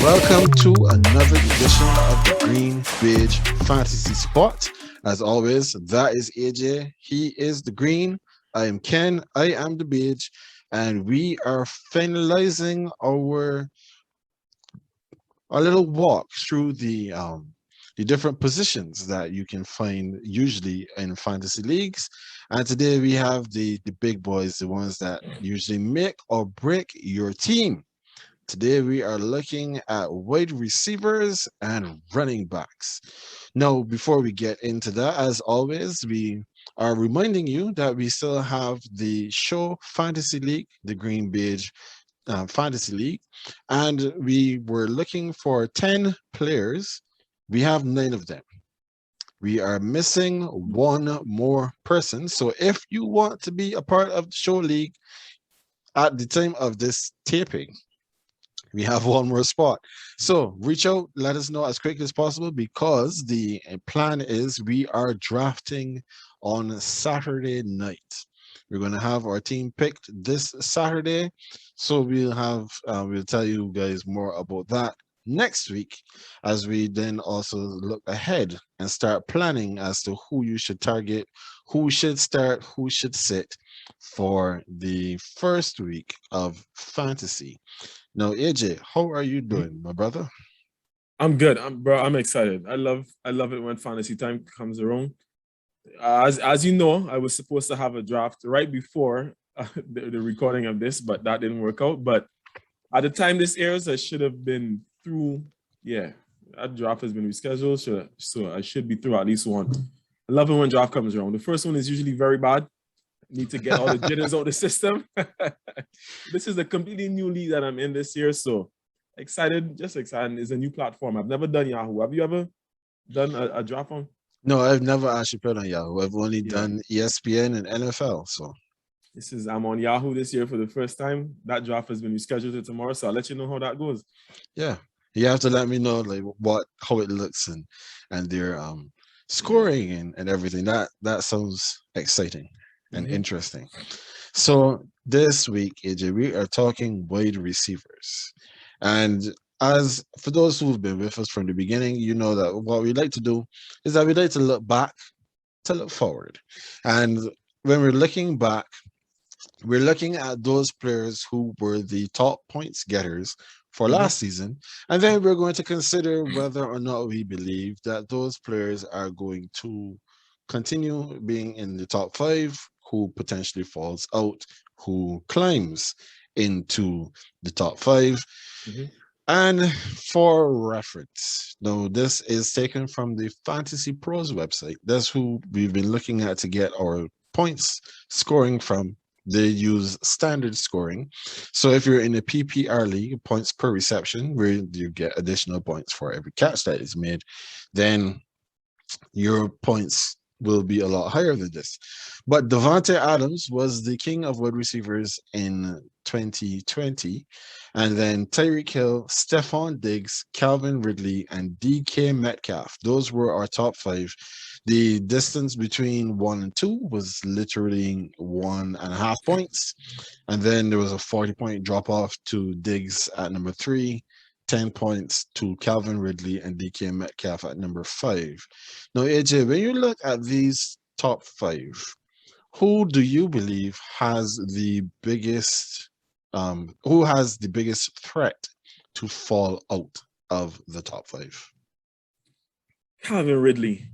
Welcome to another edition of the Green Page Fantasy Spot. As always, that is AJ. He is the green. I am Ken. I am the beige. And we are finalizing our little walk through the different positions that you can find usually in fantasy leagues. And today we have the big boys, the ones that usually make or break your team. Today we are looking at wide receivers and running backs. Now, before we get into that, as always, we are reminding you that we still have the show Fantasy League, the Green Beige Fantasy League, and we were looking for 10 players. We have 9 of them. We are missing one more person. So if you want to be a part of the show league at the time of this taping, we have one more spot. So reach out, let us know as quickly as possible because the plan is we are drafting on Saturday night. We're going to have our team picked this Saturday. So we'll tell you guys more about that next week as we then also look ahead and start planning as to who you should target, who should start, who should sit for the first week of fantasy. Now, AJ, how are you doing, my brother? I'm good. I'm excited. I love it when fantasy time comes around. As you know, I was supposed to have a draft right before the recording of this, but that didn't work out. But at the time this airs, I should have been through. Yeah, that draft has been rescheduled, so I should be through at least one. I love it when draft comes around. The first one is usually very bad. Need to get all the jitters out of the system. This is a completely new league that I'm in this year, so excited, just excited. It's a new platform. I've never done Yahoo. Have you ever done a draft on? No, I've never actually played on Yahoo. I've only Yeah. done ESPN and NFL. So I'm on Yahoo this year for the first time. That draft has been rescheduled to tomorrow, so I'll let you know how that goes. yeah, you have to let me know like how it looks and their scoring and everything. That sounds exciting and interesting. So this week, AJ, we are talking wide receivers. And as for those who've been with us from the beginning, you know that what we like to do is that we like to look back to look forward. And when we're looking back, we're looking at those players who were the top points getters for last season. And then we're going to consider whether or not we believe that those players are going to continue being in the top 5, who potentially falls out, who climbs into the top 5. And for reference, now this is taken from the Fantasy Pros website. That's who we've been looking at to get our points scoring from. They use standard scoring. So if you're in a PPR league, points per reception, where you get additional points for every catch that is made, then your points will be a lot higher than this. But Devontae Adams was the king of wide receivers in 2020. And then Tyreek Hill, Stephon Diggs, Calvin Ridley, and DK Metcalf. Those were our top 5. The distance between 1 and 2 was literally 1.5 points. And then there was a 40-point drop off to Diggs at number 3, 10 points to Calvin Ridley and DK Metcalf at number 5. Now, AJ, when you look at these top 5, who do you believe has the biggest threat to fall out of the top 5? Calvin Ridley,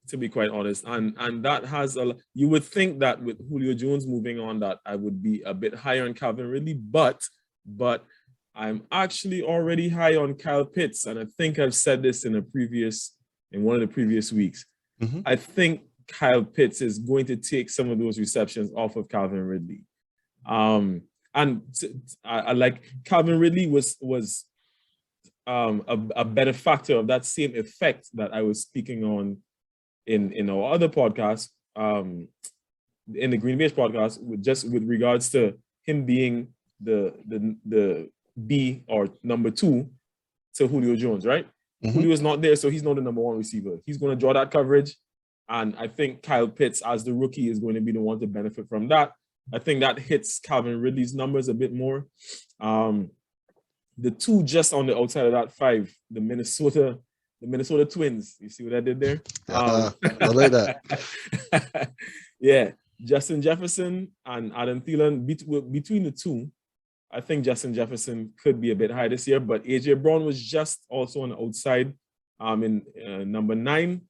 to be quite honest, and that has you would think that with Julio Jones moving on, that I would be a bit higher on Calvin Ridley, but I'm actually already high on Kyle Pitts, and I think I've said this in one of the previous weeks. I think Kyle Pitts is going to take some of those receptions off of Calvin Ridley. I like Calvin Ridley was a better factor of that same effect that I was speaking on in our other podcast, in the Green Bay podcast, with regards to him being the B or number 2 to Julio Jones, right? Julio is not there, so he's not the number 1 receiver. He's going to draw that coverage, and I think Kyle Pitts, as the rookie, is going to be the one to benefit from that. I think that hits Calvin Ridley's numbers a bit more. the two just on the outside of that 5, the Minnesota Twins. You see what I did there? I like that. Yeah, Justin Jefferson and Adam Thielen. Between the two, I think Justin Jefferson could be a bit high this year, but AJ Brown was just also on the outside in number 9.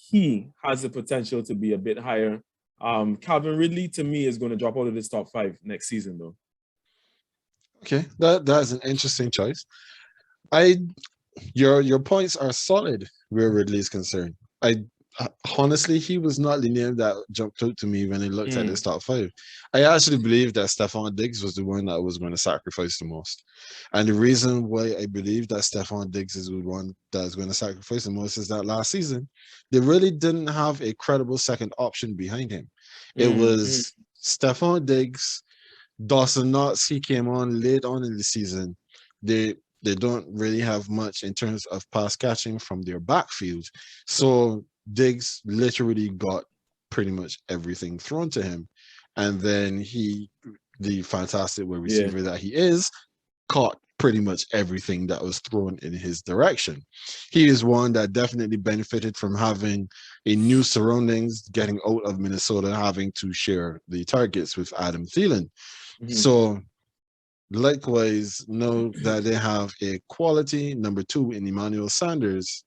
He has the potential to be a bit higher. Calvin Ridley, to me, is going to drop out of this top 5 next season, though. Okay, that's an interesting choice. Your points are solid where Ridley is concerned. Honestly, he was not the name that jumped out to me when I looked at this top 5. I actually believe that Stephon Diggs was the one that was going to sacrifice the most. And the reason why I believe that Stephon Diggs is the one that's going to sacrifice the most is that last season, they really didn't have a credible second option behind him. It was Stephon Diggs, Dawson Knox. He came on late on in the season. They don't really have much in terms of pass catching from their backfield. So Diggs literally got pretty much everything thrown to him. And then he, the fantastic wide receiver that he is, caught pretty much everything that was thrown in his direction. He is one that definitely benefited from having a new surroundings, getting out of Minnesota, having to share the targets with Adam Thielen. So likewise, know that they have a quality number 2 in Emmanuel Sanders.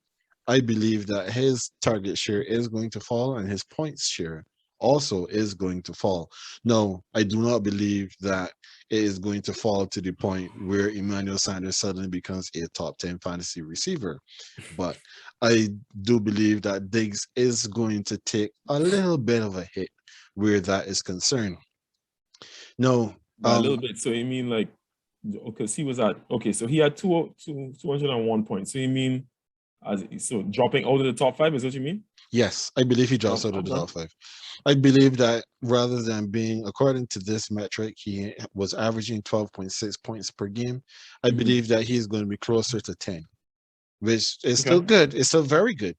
I believe that his target share is going to fall and his points share also is going to fall. No, I do not believe that it is going to fall to the point where Emmanuel Sanders suddenly becomes a top 10 fantasy receiver. But I do believe that Diggs is going to take a little bit of a hit where that is concerned. No. A little bit. So you mean like, because he was at, so he had 201 points. So you mean, so dropping out of the top 5 is what you mean? Yes, I believe he drops out of the top 5. I believe that rather than being, according to this metric, he was averaging 12.6 points per game. I believe that he's going to be closer to 10, which is still good. It's still very good.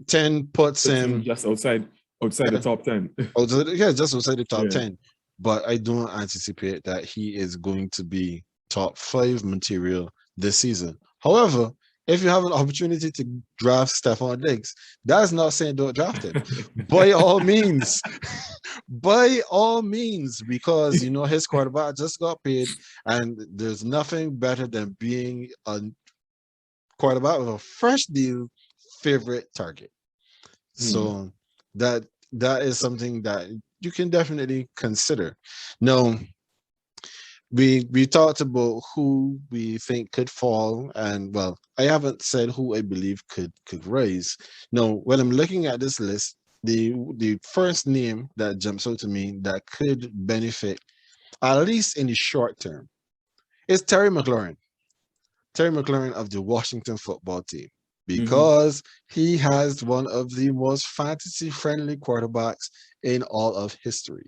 10 puts him just outside the top 10. Just outside the top 10. But I don't anticipate that he is going to be top 5 material this season. However, if you have an opportunity to draft Stephon Diggs, that's not saying don't draft him. By all means, because you know his quarterback just got paid, and there's nothing better than being a quarterback with a fresh deal favorite target. So that is something that you can definitely consider. Now, we talked about who we think could fall, and well, I haven't said who I believe could rise. Now, when I'm looking at this list, the first name that jumps out to me that could benefit, at least in the short term, is Terry McLaurin. Terry McLaurin of the Washington football team. Because he has one of the most fantasy-friendly quarterbacks in all of history.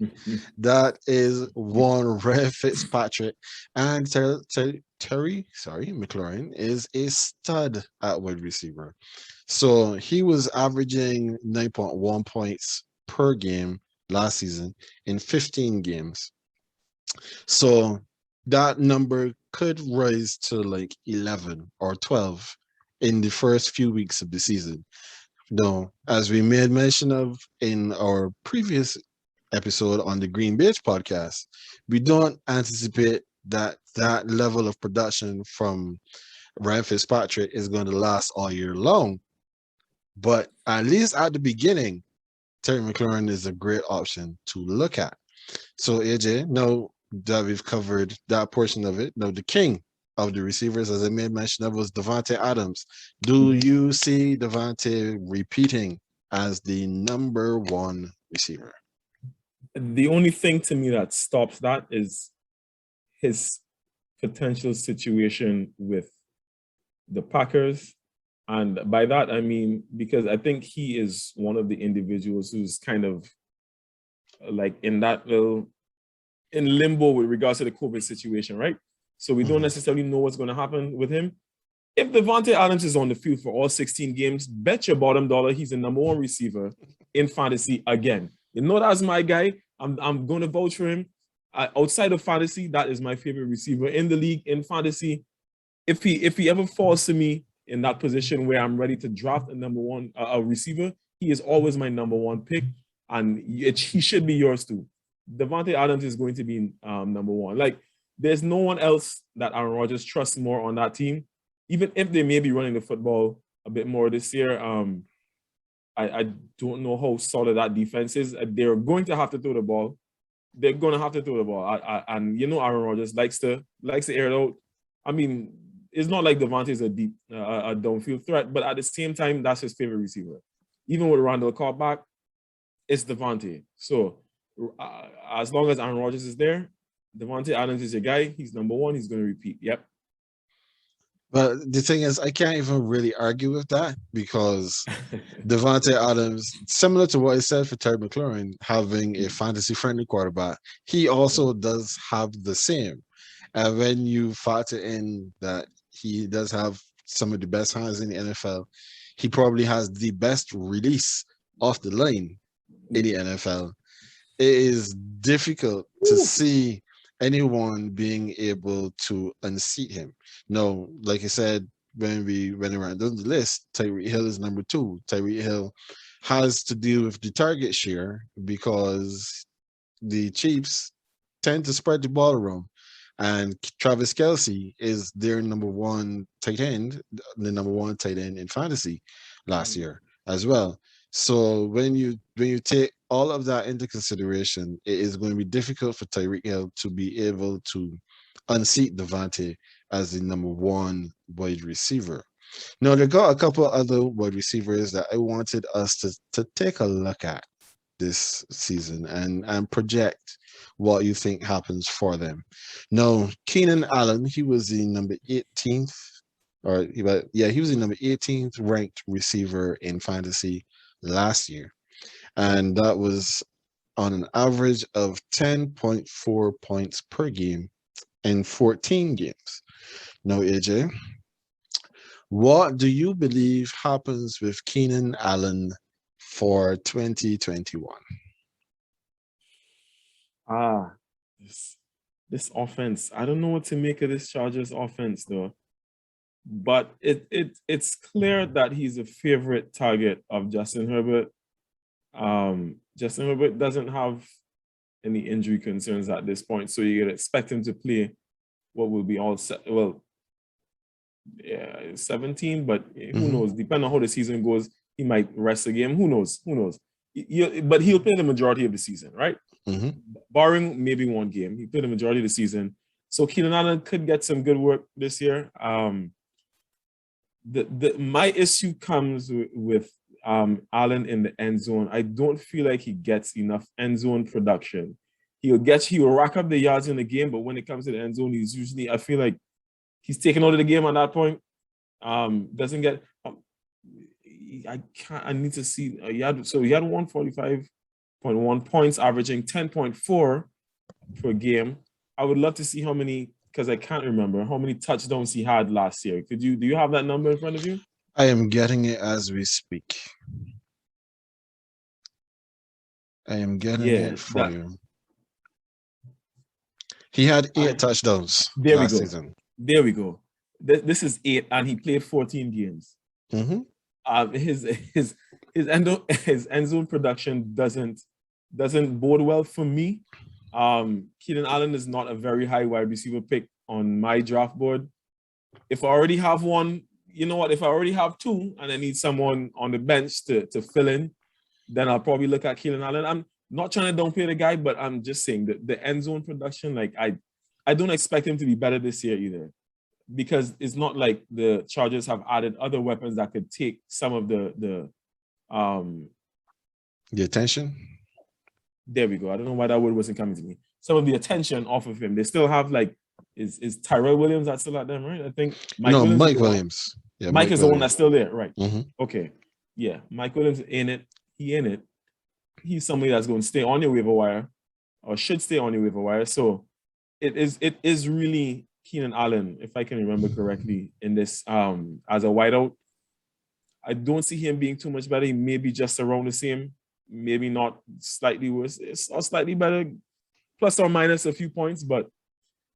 That is one Ryan Fitzpatrick. And Terry McLaurin is a stud at wide receiver. So he was averaging 9.1 points per game last season in 15 games. So that number could rise to like 11 or 12 in the first few weeks of the season. Now, as we made mention of in our previous episode on the Green Beach podcast, we don't anticipate that level of production from Ryan Fitzpatrick is going to last all year long. But at least at the beginning, Terry McLaurin is a great option to look at. So AJ, now that we've covered that portion of it, now the king of the receivers, as I made mention of, was Davante Adams. Do you see Davante repeating as the number 1 receiver? The only thing to me that stops that is his potential situation with the Packers. And by that, I mean, because I think he is one of the individuals who's kind of like in limbo with regards to the COVID situation, right? So we don't necessarily know what's going to happen with him. If Davante Adams is on the field for all 16 games, bet your bottom dollar he's the number 1 receiver in fantasy again. You know that's my guy. I'm going to vouch for him. outside of fantasy, that is my favorite receiver in the league. In fantasy, if he ever falls to me in that position where I'm ready to draft a number one a receiver, he is always my number one pick, and he should be yours too. Davante Adams is going to be number one. Like, there's no one else that Aaron Rodgers trusts more on that team, even if they may be running the football a bit more this year. I don't know how solid that defense is. They're going to have to throw the ball. They're going to have to throw the ball. And you know, Aaron Rodgers likes to air it out. I mean, it's not like Davante is a deep, a downfield threat, but at the same time, that's his favorite receiver. Even with Randall Cobb back, it's Davante. So as long as Aaron Rodgers is there, Davante Adams is your guy. He's number one. He's going to repeat. Yep. But the thing is, I can't even really argue with that because Davante Adams, similar to what I said for Terry McLaurin, having a fantasy-friendly quarterback, he also does have the same. And when you factor in that he does have some of the best hands in the NFL, he probably has the best release off the line in the NFL. It is difficult to see anyone being able to unseat him. No, like I said, when we went around down the list, Tyreek Hill is number 2. Tyreek Hill has to deal with the target share because the Chiefs tend to spread the ball around. And Travis Kelce is their number one tight end, the number one tight end in fantasy last year as well. So when you take all of that into consideration, it is going to be difficult for Tyreek Hill to be able to unseat Davante as the number one wide receiver. Now, they got a couple other wide receivers that I wanted us to take a look at this season and project what you think happens for them. Now, Keenan Allen, he was the number 18th, he was the number 18th ranked receiver in fantasy last year. And that was on an average of 10.4 points per game in 14 games. Now, AJ, what do you believe happens with Keenan Allen for 2021? This offense. I don't know what to make of this Chargers offense, though. But it's clear that he's a favorite target of Justin Herbert. Justin Herbert doesn't have any injury concerns at this point, so you could expect him to play what will be 17, but who knows? Depending on how the season goes, he might rest a game. Who knows? But he'll play the majority of the season, right? Barring maybe one game, he played the majority of the season. So Keenan Allen could get some good work this year. My issue comes with Allen in the end zone. I don't feel like he gets enough end zone production. He will rack up the yards in the game, but when it comes to the end zone, I feel like he's taken out of the game at that point. Doesn't get. I need to see. He had 145.1 points, averaging 10.4 per game. I would love to see how many, because I can't remember how many touchdowns he had last year. Do you have that number in front of you? I am getting it as we speak. I am getting it for you. He had 8 touchdowns last season. There we go. This is 8, and he played 14 games. His end zone production doesn't bode well for me. Keenan Allen is not a very high wide receiver pick on my draft board. If I already have one, you know what? If I already have 2 and I need someone on the bench to fill in, then I'll probably look at Keenan Allen. I'm not trying to downplay the guy, but I'm just saying that the end zone production, like I don't expect him to be better this year either, because it's not like the Chargers have added other weapons that could take some of the attention. There we go. I don't know why that word wasn't coming to me. Some of the attention off of him. They still have is Tyrell Williams that's still at them, right? I think Mike Williams. Yeah, Mike is the one that's still there, right? Okay. Yeah, Mike Williams in it. He's somebody that's going to stay on your waiver wire, or should stay on your waiver wire. So it is really Keenan Allen, if I can remember correctly, in this as a wideout. I don't see him being too much better. He may be just around the same, maybe not slightly worse. It's slightly better. plus or minus a few points, but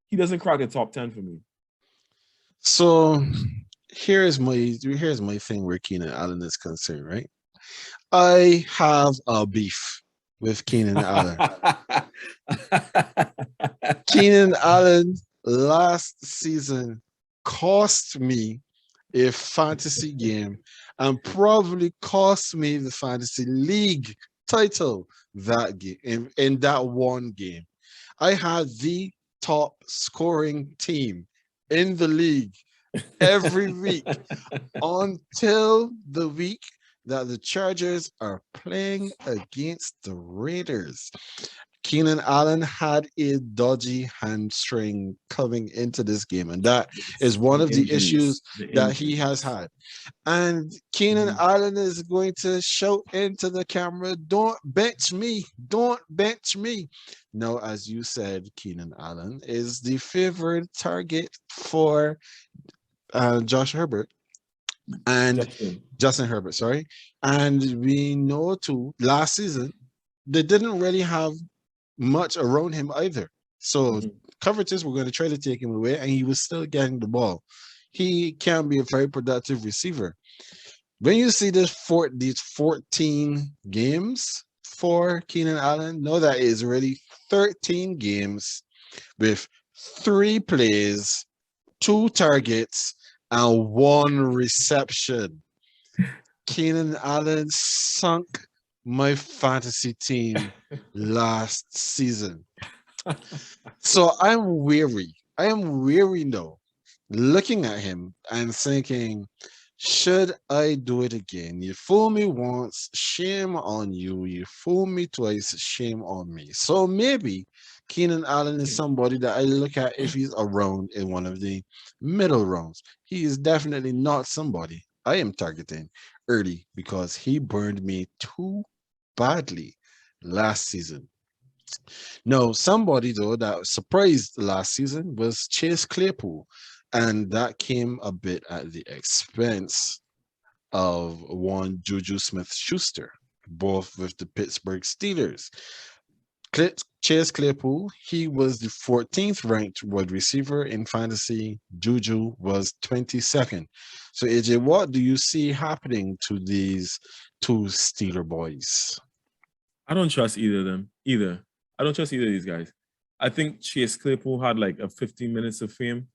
he doesn't crack the top 10 for me. So here's my thing where Keenan Allen is concerned, right? I have a beef with Keenan Allen. Keenan Allen last season cost me a fantasy game and probably cost me the fantasy league title that game in that one game. I had the top scoring team in the league every week until the week that the Chargers are playing against the Raiders. Keenan Allen had a dodgy hamstring coming into this game, and that is one of the issues that he has had. And Keenan Allen is going to shout into the camera, "Don't bench me, don't bench me." Now, as you said, Keenan Allen is the favored target for Josh Herbert and Justin Herbert, sorry. And we know too, last season, they didn't really have much around him either. So coverages were going to try to take him away, and he was still getting the ball. He can be a very productive receiver. When you see these 14 games for Keenan Allen, know that it is already 13 games with 3 plays, 2 targets, and 1 reception. Keenan Allen sunk my fantasy team last season. So I'm weary. I am weary now, looking at him and thinking, should I do it again? You fool me once, shame on you. You fool me twice, shame on me. So maybe Keenan Allen is somebody that I look at if he's around in one of the middle rounds. He is definitely not somebody I am targeting early because he burned me too badly last season. No, somebody though that surprised last season was Chase Claypool, and that came a bit at the expense of one Juju Smith-Schuster, both with the Pittsburgh Steelers. Chase Claypool, he was the 14th ranked wide receiver in fantasy. Juju was 22nd. So AJ, what do you see happening to these 2 Steeler boys? I don't trust either of them. I don't trust either of these guys. I think Chase Claypool had like a 15 minutes of fame.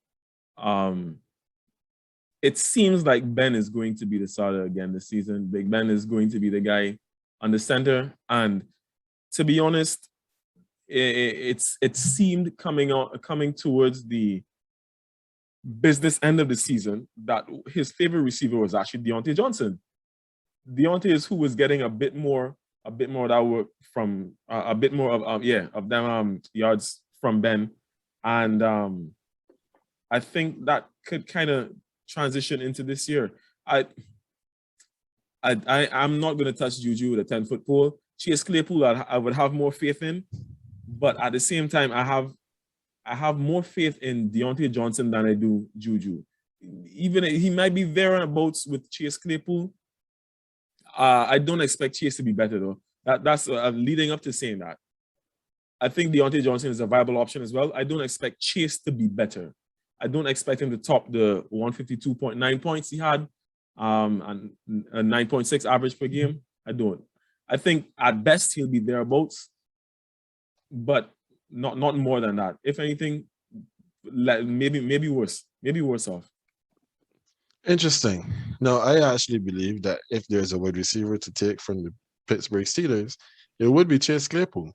It seems like Ben is going to be the starter again this season. Big Ben is going to be the guy on the center. And to be honest, it seemed coming towards the business end of the season that his favorite receiver was actually Deontay Johnson. Deontay is who was getting a bit more of that work from a bit more of them yards from Ben, and I think that could kind of transition into this year. I'm not going to touch Juju with a 10-foot pole. Chase Claypool, I would have more faith in, but at the same time, I have more faith in Deontay Johnson than I do Juju. Even he might be there on abouts with Chase Claypool. I don't expect Chase to be better though. That's leading up to saying that. I think Deontay Johnson is a viable option as well. I don't expect Chase to be better. I don't expect him to top the 152.9 points he had, and a 9.6 average per game. I don't. I think at best he'll be thereabouts, but not more than that. If anything, maybe worse. Maybe worse off. Interesting. No, I actually believe that if there's a wide receiver to take from the Pittsburgh Steelers, it would be Chase Claypool.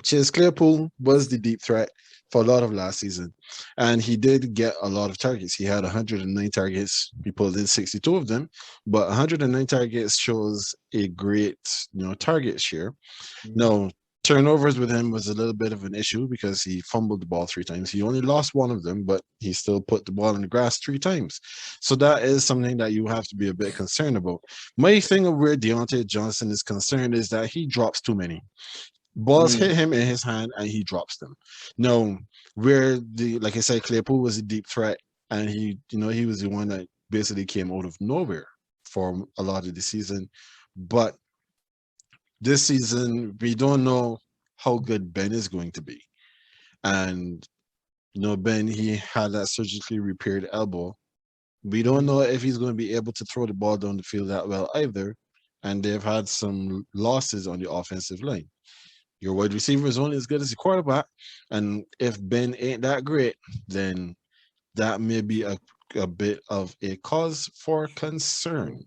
Chase Claypool was the deep threat for a lot of last season, and he did get a lot of targets. He had 109 targets. He pulled in 62 of them, but 109 targets shows a great, target share. No, turnovers with him was a little bit of an issue because he fumbled the ball 3 times. He only lost 1 of them, but he still put the ball in the grass 3 times. So that is something that you have to be a bit concerned about. My thing of where Deontay Johnson is concerned is that he drops too many. Balls hit him in his hand and he drops them. No, where like I said, Claypool was a deep threat, and he was the one that basically came out of nowhere for a lot of the season. But this season, we don't know how good Ben is going to be. And Ben, he had that surgically repaired elbow. We don't know if he's going to be able to throw the ball down the field that well either. And they've had some losses on the offensive line. Your wide receiver is only as good as your quarterback. And if Ben ain't that great, then that may be a bit of a cause for concern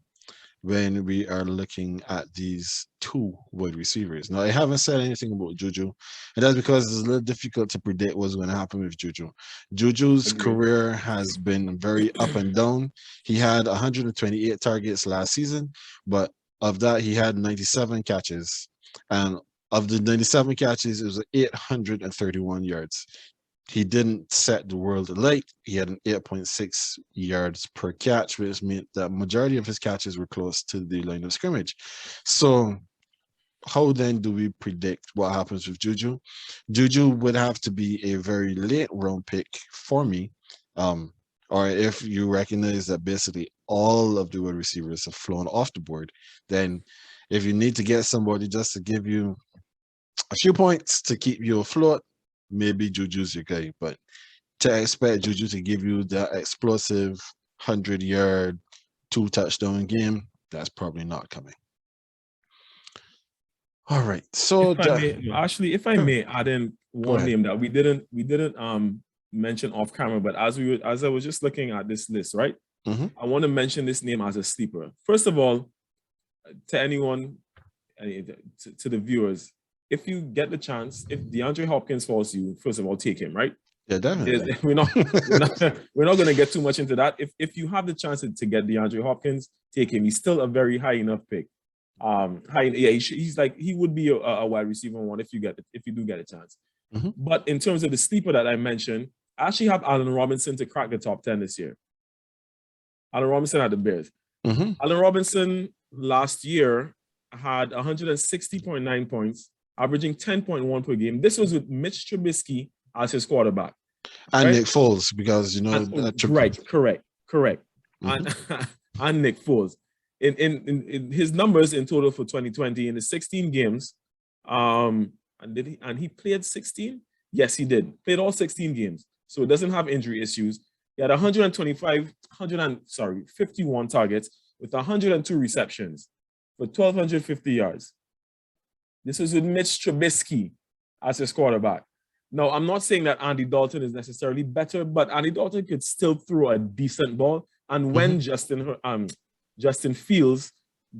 when we are looking at these two wide receivers. Now, I haven't said anything about Juju, and that's because it's a little difficult to predict what's going to happen with Juju. Juju's Agreed. career has been very up and down. He had 128 targets last season, but of that, he had 97 catches. And of the 97 catches, it was 831 yards. He didn't set the world alight. He had an 8.6 yards per catch, which meant that majority of his catches were close to the line of scrimmage. So how then do we predict what happens with Juju? Juju would have to be a very late round pick for me. Or if you recognize that basically all of the wide receivers have flown off the board, then if you need to get somebody just to give you a few points to keep you afloat, maybe Juju's your guy. But to expect Juju to give you that explosive 100-yard, 2-touchdown game, that's probably not coming. All right. So If I may add in one name that we didn't mention off camera, but as I was just looking at this list, right? Mm-hmm. I want to mention this name as a sleeper. First of all, to anyone, to the viewers, if you get the chance, if DeAndre Hopkins falls to you, first of all, take him, right? Yeah, definitely. We're not going to get too much into that. If you have the chance to get DeAndre Hopkins, take him. He's still a very high enough pick. He would be a wide receiver one if you do get a chance. Mm-hmm. But in terms of the sleeper that I mentioned, I actually have Allen Robinson to crack the top 10 this year. Allen Robinson at the Bears. Mm-hmm. Allen Robinson last year had 160.9 points, averaging 10.1 per game. This was with Mitch Trubisky as his quarterback. And right? Nick Foles, because correct. Mm-hmm. And Nick Foles. In his numbers in total for 2020 in the 16 games, and he played 16? Yes, he did. Played all 16 games. So it doesn't have injury issues. He had 51 targets with 102 receptions for 1,250 yards. This is with Mitch Trubisky as his quarterback. Now, I'm not saying that Andy Dalton is necessarily better, but Andy Dalton could still throw a decent ball. And when Justin Fields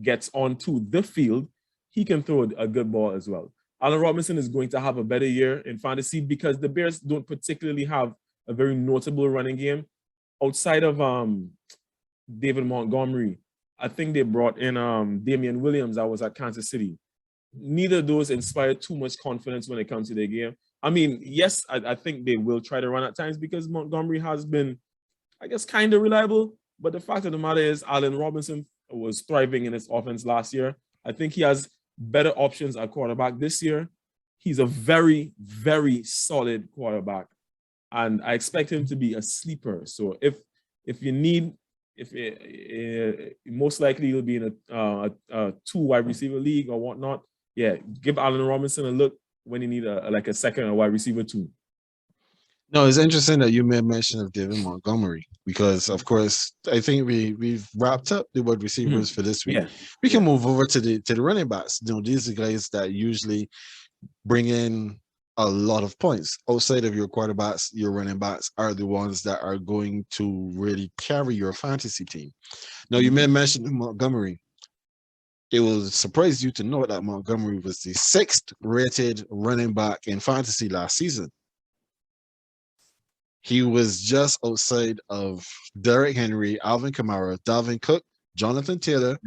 gets onto the field, he can throw a good ball as well. Allen Robinson is going to have a better year in fantasy because the Bears don't particularly have a very notable running game. Outside of David Montgomery, I think they brought in Damian Williams that was at Kansas City. Neither of those inspired too much confidence when it comes to their game. I mean, yes, I think they will try to run at times because Montgomery has been, I guess, kind of reliable. But the fact of the matter is Allen Robinson was thriving in his offense last year. I think he has better options at quarterback this year. He's a very, very solid quarterback. And I expect him to be a sleeper. So if you need, most likely he'll be in a 2 wide receiver league or whatnot. Yeah, give Allen Robinson a look when you need a second wide receiver too. No, it's interesting that you made mention of David Montgomery because, of course, I think we've wrapped up the wide receivers for this week. Yeah. We can move over to the running backs. These are guys that usually bring in a lot of points. Outside of your quarterbacks, your running backs are the ones that are going to really carry your fantasy team. Now, you made mention of Montgomery. It will surprise you to know that Montgomery was the 6th rated running back in fantasy last season. He was just outside of Derrick Henry, Alvin Kamara, Dalvin Cook, Jonathan Taylor,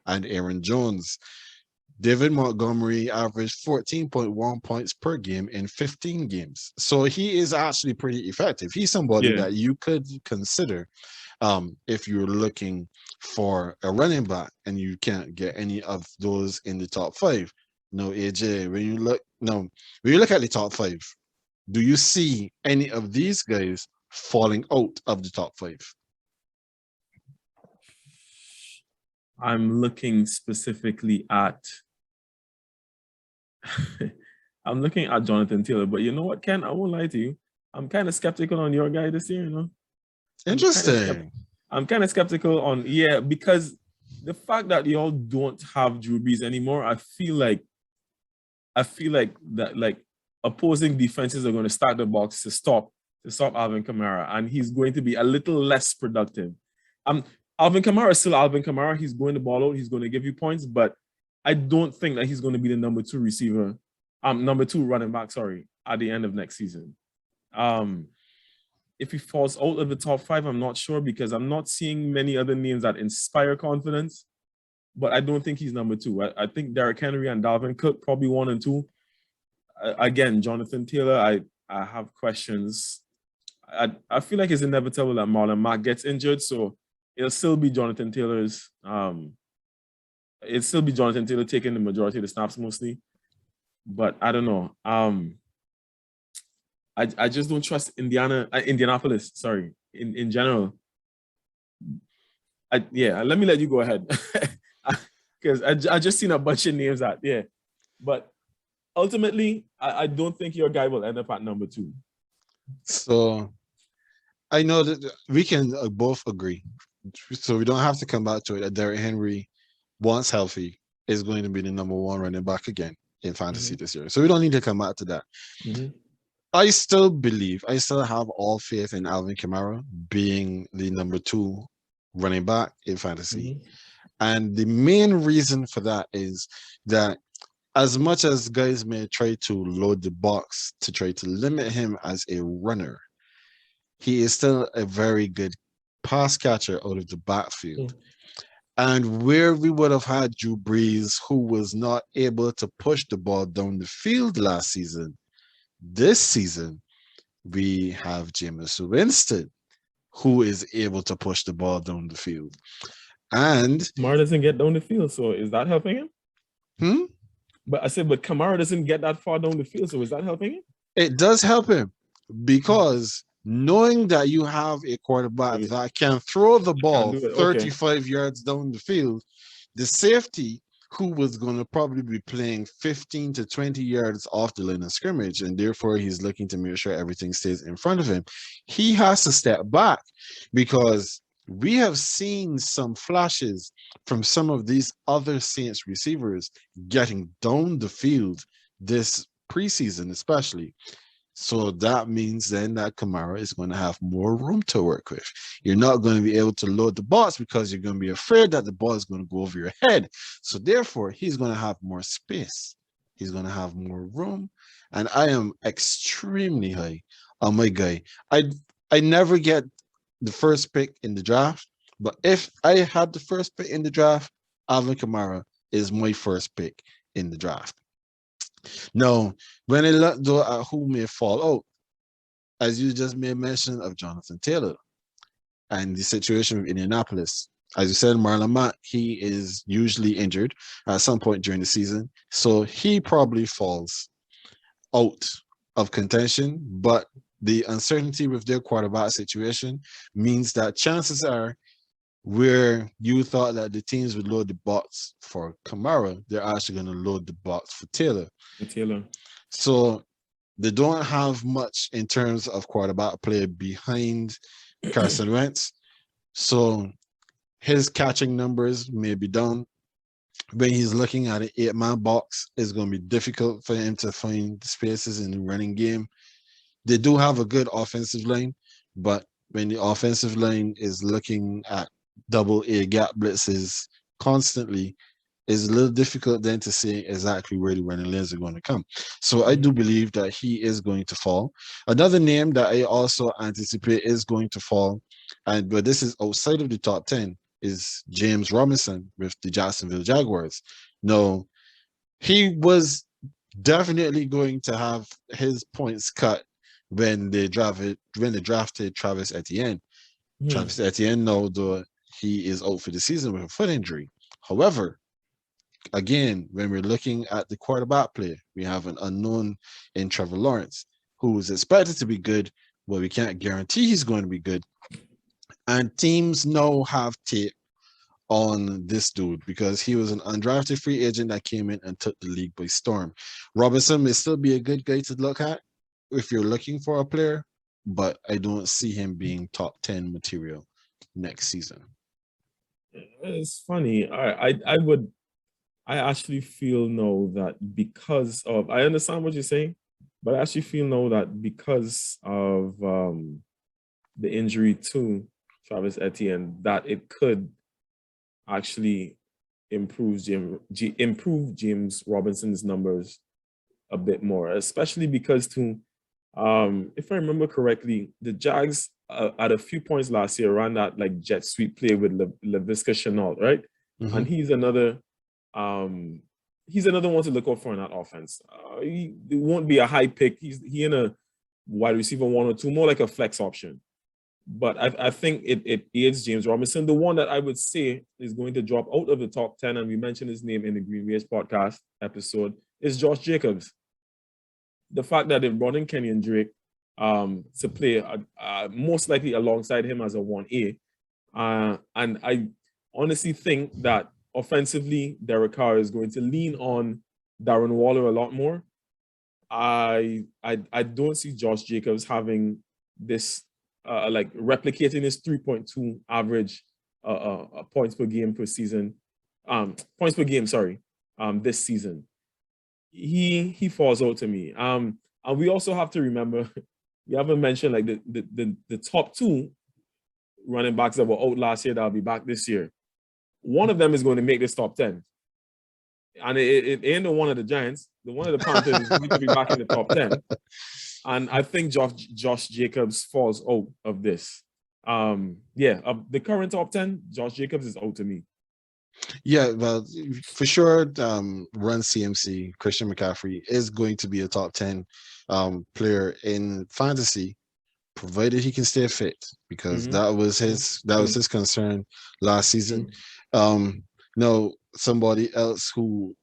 and Aaron Jones. David Montgomery averaged 14.1 points per game in 15 games. So he is actually pretty effective. He's somebody that you could consider if you're looking for a running back and you can't get any of those in the top 5. No, AJ, when you look at the top 5, do you see any of these guys falling out of the top 5? I'm looking specifically at I'm looking at Jonathan Taylor, but you know what, Ken? I won't lie to you. I'm kind of skeptical on your guy this year, you know. Interesting. I'm kind of skeptical on because the fact that y'all don't have Drew Brees anymore, I feel like that like opposing defenses are going to stack the box to stop Alvin Kamara, and he's going to be a little less productive. Alvin Kamara is still Alvin Kamara. He's going to ball out. He's going to give you points, but I don't think that he's going to be the number two running back. Sorry, at the end of next season. If he falls out of the top 5, I'm not sure because I'm not seeing many other names that inspire confidence. But I don't think he's number 2. I think Derrick Henry and Dalvin Cook probably 1 and 2. Again, Jonathan Taylor, I have questions. I feel like it's inevitable that Marlon Mack gets injured, so it'll still be Jonathan Taylor's. It'll still be Jonathan Taylor taking the majority of the snaps mostly. But I don't know. I just don't trust Indianapolis. Sorry, in general. Let me let you go ahead. Because I just seen a bunch of names but ultimately I don't think your guy will end up at number 2. So I know that we can both agree, so we don't have to come back to it, that Derrick Henry, once healthy, is going to be the number 1 running back again in fantasy this year. So we don't need to come back to that. I still have all faith in Alvin Kamara being the number 2 running back in fantasy. And the main reason for that is that as much as guys may try to load the box to try to limit him as a runner, he is still a very good pass catcher out of the backfield. And where we would have had Drew Brees, who was not able to push the ball down the field last season, this season, we have Jameis Winston, who is able to push the ball down the field. And Kamara doesn't get down the field, so is that helping him? But Kamara doesn't get that far down the field, so is that helping him? It does help him because knowing that you have a quarterback that can throw the ball 35 yards down the field, the safety who was going to probably be playing 15 to 20 yards off the line of scrimmage, and therefore he's looking to make sure everything stays in front of him, he has to step back because we have seen some flashes from some of these other Saints receivers getting down the field this preseason, especially. So that means then that Kamara is going to have more room to work with. You're not going to be able to load the box because you're going to be afraid that the ball is going to go over your head. So therefore, he's going to have more space. He's going to have more room. And I am extremely high on my guy. I never get the first pick in the draft, but if I had the first pick in the draft, Alvin Kamara is my first pick in the draft. Now, when I look though at who may fall out, as you just made mention of Jonathan Taylor and the situation with Indianapolis. As you said, Marlon Mack, he is usually injured at some point during the season, so he probably falls out of contention, but the uncertainty with their quarterback situation means that chances are where you thought that the teams would load the box for Kamara, they're actually going to load the box for Taylor. So they don't have much in terms of quarterback play behind Carson Wentz. So his catching numbers may be down. When he's looking at an 8-man box, it's going to be difficult for him to find spaces in the running game. They do have a good offensive line, but when the offensive line is looking at double A gap blitzes constantly, it's a little difficult then to say exactly where the running lanes are going to come. So I do believe that he is going to fall. Another name that I also anticipate is going to fall, but this is outside of the top 10, is James Robinson with the Jacksonville Jaguars. No, he was definitely going to have his points cut when they drafted Travis Etienne. Travis Etienne, now though he is out for the season with a foot injury. However, again, when we're looking at the quarterback play, we have an unknown in Trevor Lawrence, who is expected to be good, but we can't guarantee he's going to be good. And teams now have tape on this dude because he was an undrafted free agent that came in and took the league by storm. Robinson may still be a good guy to look at if you're looking for a player, but I don't see him being top 10 material next season. It's funny. I actually feel now that because of, I understand what you're saying, but I actually feel now that because of the injury to Travis Etienne, that it could actually improve James Robinson's numbers a bit more, especially because if I remember correctly, the Jags at a few points last year ran that like jet sweep play with Laviska Shenault, right? Mm-hmm. And he's another one to look out for in that offense. It won't be a high pick. He in a wide receiver 1 or 2, more like a flex option. But I think it aids James Robinson. The one that I would say is going to drop out of the top 10, and we mentioned his name in the Green Waves podcast episode, is Josh Jacobs. The fact that they've brought in Kenyon Drake to play most likely alongside him as a 1A. And I honestly think that offensively, Derek Carr is going to lean on Darren Waller a lot more. I don't see Josh Jacobs having this like replicating his 3.2 average points per game per season, points per game, this season. He falls out to me. And we also have to remember, we haven't mentioned like the top 2 running backs that were out last year that'll be back this year. One of them is going to make this top 10. And it ain't the one of the Giants. The one of the Panthers is going to be back in the top 10. And I think Josh Jacobs falls out of this. The current top 10, Josh Jacobs is out to me. Yeah, well, for sure, Run CMC, Christian McCaffrey is going to be a top 10 player in fantasy, provided he can stay fit, because that was his concern last season. No, somebody else who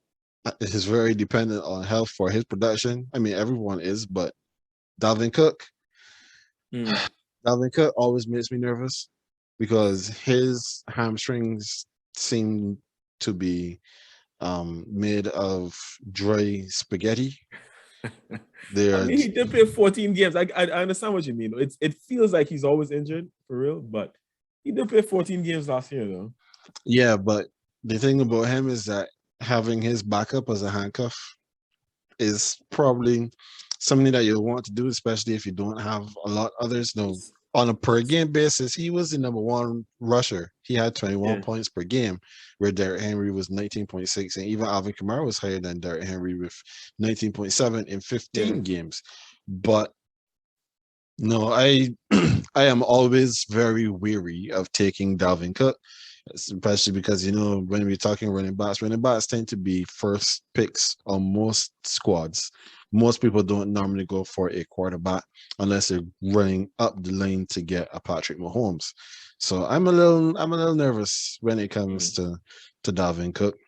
is very dependent on health for his production. I mean, everyone is, but Dalvin Cook. Dalvin Cook always makes me nervous because his hamstrings seem to be made of dry spaghetti. He did play 14 games. I understand what you mean. It feels like he's always injured for real, but he did play 14 games last year though. Yeah, but the thing about him is that having his backup as a handcuff is probably something that you'll want to do, especially if you don't have a lot of others. No, on a per game basis, he was the number 1 rusher. He had 21 points per game, where Derrick Henry was 19.6, and even Alvin Kamara was higher than Derrick Henry with 19.7 in 15 games. But no, I am always very weary of taking Dalvin Cook, especially because, when we're talking running backs tend to be first picks on most squads. Most people don't normally go for a quarterback unless they're running up the lane to get a Patrick Mahomes. So I'm a little nervous when it comes to Dalvin Cook.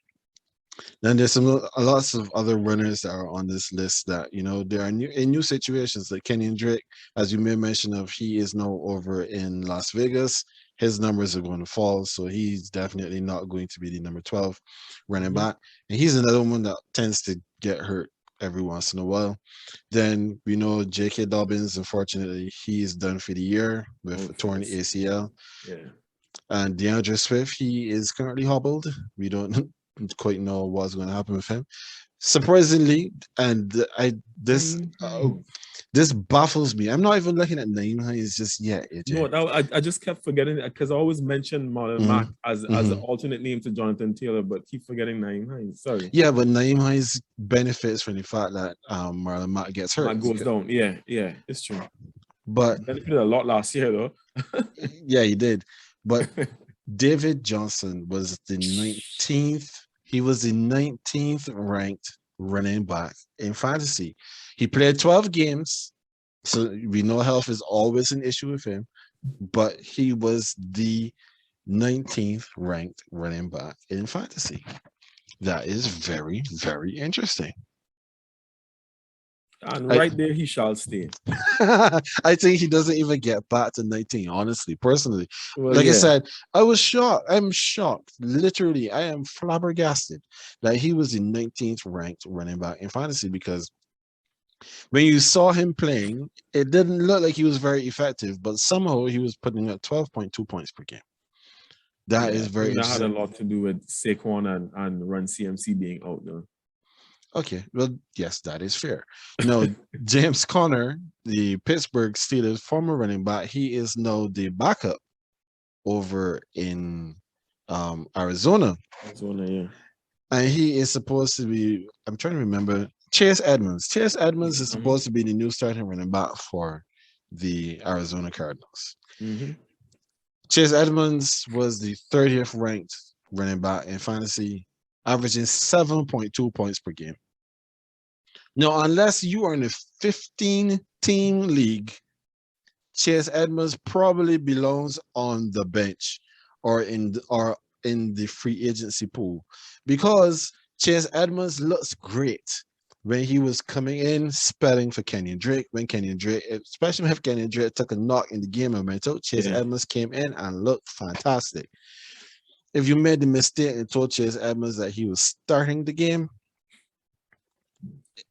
Then there's lots of other runners that are on this list that, they are in new situations, like Kenyon Drake, as you may mention of, he is now over in Las Vegas. His numbers are going to fall, so he's definitely not going to be the number 12 running back. And he's another one that tends to get hurt every once in a while. Then we know J.K. Dobbins, unfortunately, he is done for the year with a torn ACL. Yeah. And DeAndre Swift, he is currently hobbled. We don't quite know what's going to happen with him. Surprisingly, and this baffles me. I'm not even looking at Nyheim Hines just yet. No, I just kept forgetting it because I always mentioned Marlon Mack as an alternate name to Jonathan Taylor, but keep forgetting Nyheim Hines. Sorry. Yeah, but Nyheim Hines benefits from the fact that Marlon Mack gets hurt. Mack goes down. Yeah, it's true. But he benefited a lot last year, though. Yeah, he did. But David Johnson was the 19th. He was the 19th ranked running back in fantasy. He played 12 games, so we know health is always an issue with him, but he was the 19th ranked running back in fantasy. That is very, very interesting. And right there, he shall stay. I think he doesn't even get back to 19, honestly, personally. Well, Like I yeah. said, I was shocked. I'm shocked. Literally, I am flabbergasted that he was the 19th ranked running back in fantasy, because when you saw him playing, it didn't look like he was very effective, but somehow he was putting up 12.2 points per game. That is very That had a interesting. lot to do with Saquon and Run CMC being out there. Okay, well, yes, that is fair. No, James Conner, the Pittsburgh Steelers former running back, he is now the backup over in Arizona. Arizona, yeah. And he is supposed to be, I'm trying to remember, Chase Edmonds. Chase Edmonds is supposed to be the new starting running back for the Arizona Cardinals. Mm-hmm. Chase Edmonds was the 30th ranked running back in fantasy, averaging 7.2 points per game. Now, unless you are in a 15-team league, Chase Edmonds probably belongs on the bench or in the free agency pool, because Chase Edmonds looks great when he was coming in, spelling for Kenyon Drake. When Kenyon Drake, especially if Kenyon Drake took a knock in the game momentum, Chase Edmonds came in and looked fantastic. If you made the mistake and told Chase Edmonds that he was starting the game,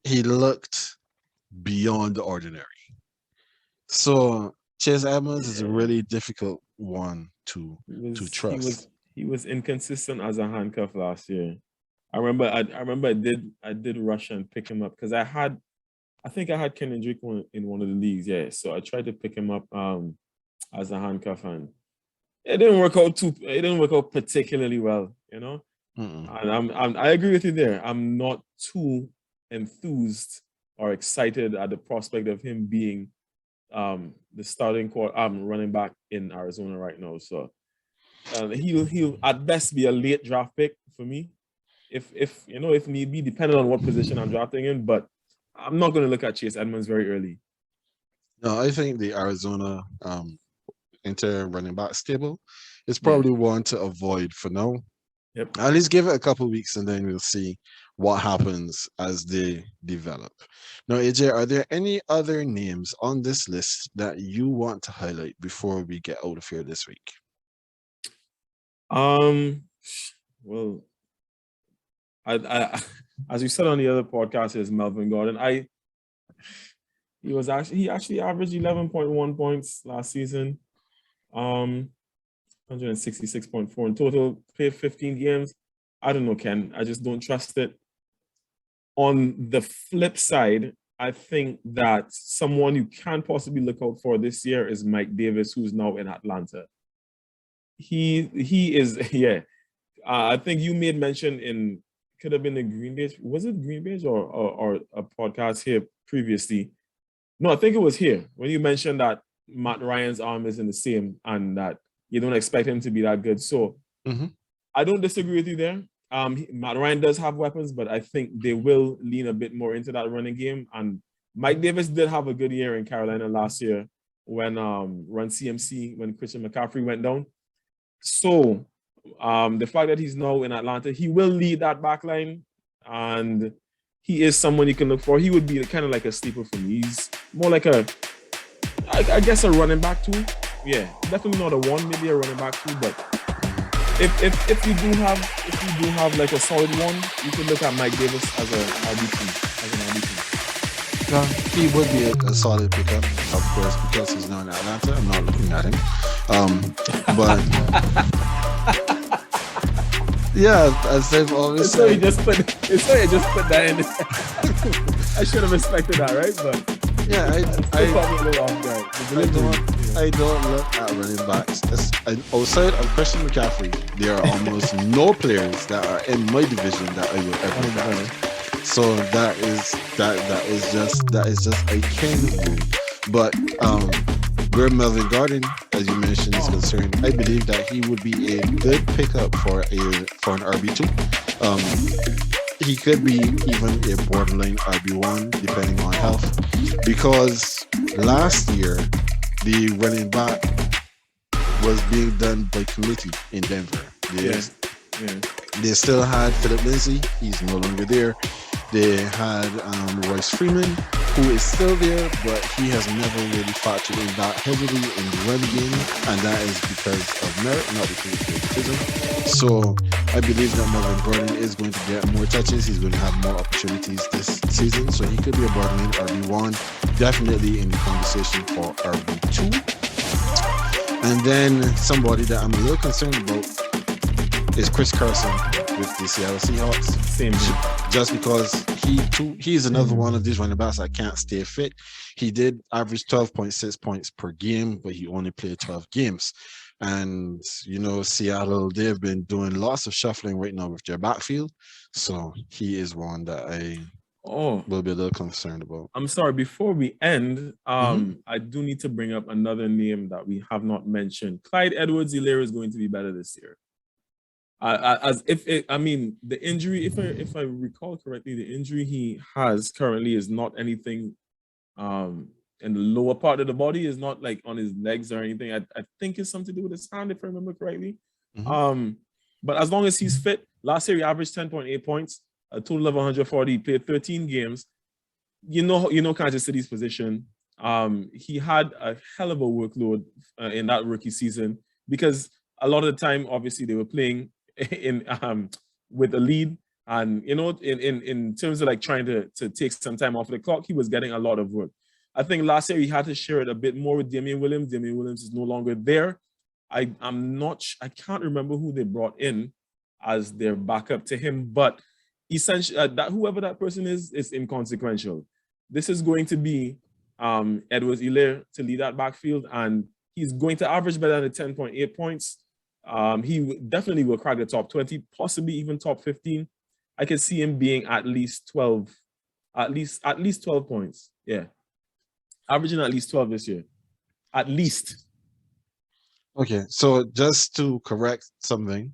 he looked beyond the ordinary. So Chase Edmonds is a really difficult one to trust. He was inconsistent as a handcuff last year. I remember I did rush and pick him up because I think I had Kenyon Drake in one of the leagues, yeah. So I tried to pick him up as a handcuff, and it didn't work out particularly well, you know. And I agree with you there. I'm not too enthused or excited at the prospect of him being the starting running back in Arizona right now. So he'll at best be a late draft pick for me, if need be, depending on what position I'm drafting in. But I'm not going to look at Chase Edmonds very early. No, I think the Arizona inter running back stable is probably one to avoid for now. Yep. At least give it a couple of weeks and then we'll see what happens as they develop. Now, AJ, are there any other names on this list that you want to highlight before we get out of here this week? Well, I as you said on the other podcast, is Melvin Gordon. He actually averaged 11.1 points last season. 166.4 in total, played 15 games. I don't know, Ken. I just don't trust it. On the flip side, I think that someone you can possibly look out for this year is Mike Davis, who's now in Atlanta. He is, yeah. I think you made mention could have been the Green Bay. Was it Green Bay or a podcast here previously? No, I think it was here when you mentioned that Matt Ryan's arm isn't the same and that you don't expect him to be that good. So I don't disagree with you there. Matt Ryan does have weapons, but I think they will lean a bit more into that running game. And Mike Davis did have a good year in Carolina last year when Run CMC, when Christian McCaffrey went down. So the fact that he's now in Atlanta, he will lead that back line, and he is someone you can look for. He would be kind of like a sleeper for me. He's more like I guess a running back too. Yeah, definitely not a one, maybe a running back too. But if you do have like a solid one, you can look at Mike Davis as an RB2. Yeah, he would be a solid pickup, of course, because he's now in Atlanta. I'm not looking at him, but yeah, as they've always said. So you just put that in. I should have respected that, right? But yeah, I don't look at running backs. Outside of Christian McCaffrey, there are almost no players that are in my division that I will ever draft. So that is just a can move. But where Melvin Gordon, as you mentioned, is concerned, I believe that he would be a good pickup for an RB2. He could be even a borderline RB1 depending on health, because last year the running back was being done by committee in Denver. They still had Philip Lindsay. He's no longer there. They had Royce Freeman, who is still there, but he has never really factored in that heavily in the run game, and that is because of merit, not because of favoritism. So I believe that Melvin Gordon is going to get more touches. He's going to have more opportunities this season, so he could be a Broadman RB1, definitely in the conversation for RB2. And then somebody that I'm a little concerned about is Chris Carson with the Seattle Seahawks. Same here. Just because he's another one of these running backs that can't stay fit. He did average 12.6 points per game, but he only played 12 games. And, Seattle, they've been doing lots of shuffling right now with their backfield. So he is one that I will be a little concerned about. I'm sorry, before we end, I do need to bring up another name that we have not mentioned. Clyde Edwards-Helaire is going to be better this year. The injury, if I recall correctly, the injury he has currently is not anything in the lower part of the body, is not like on his legs or anything. I think it's something to do with his hand, if I remember correctly. But as long as he's fit, last year he averaged 10.8 points, a total of 140, he played 13 games. You know Kansas City's position. He had a hell of a workload in that rookie season because a lot of the time, obviously, they were playing in with a lead, and in terms of like trying to take some time off the clock, he was getting a lot of work. I think last year he had to share it a bit more with Damian Williams. Damian Williams is no longer there. I can't remember who they brought in as their backup to him, but essentially that whoever that person is inconsequential. This is going to be Edwards-Helaire to lead that backfield, and he's going to average better than 10.8 points. He definitely will crack the top 20, possibly even top 15. I can see him being at least 12 points. Yeah. Averaging at least 12 this year. At least. Okay, so just to correct something,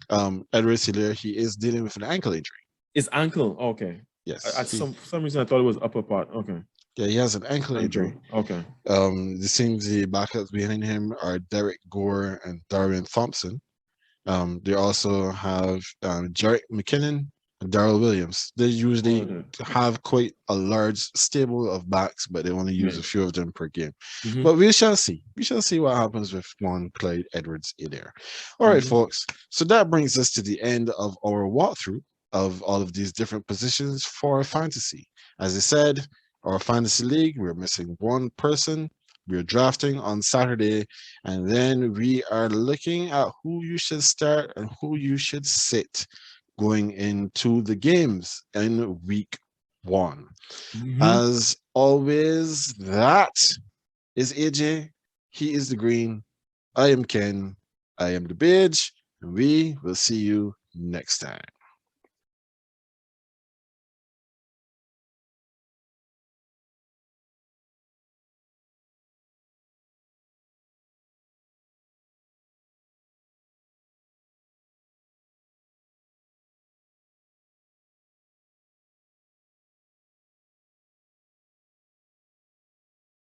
Edwards-Helaire, he is dealing with an ankle injury. His ankle, okay. Yes. For some reason I thought it was upper part. Okay. Yeah, he has an ankle injury. Okay. It seems the backups behind him are Derek Gore and Darian Thompson. They also have Jarek McKinnon and Darrell Williams. They usually have quite a large stable of backs, but they only use a few of them per game. But we shall see. We shall see what happens with one Clyde Edwards-Helaire. All right, folks. So that brings us to the end of our walkthrough of all of these different positions for fantasy. As I said, our fantasy league, we're missing one person. We're drafting on Saturday, and then we are looking at who you should start and who you should sit going into the games in week 1. As always, that is AJ. He is the green. I am Ken. I am the beige. And we will see you next time.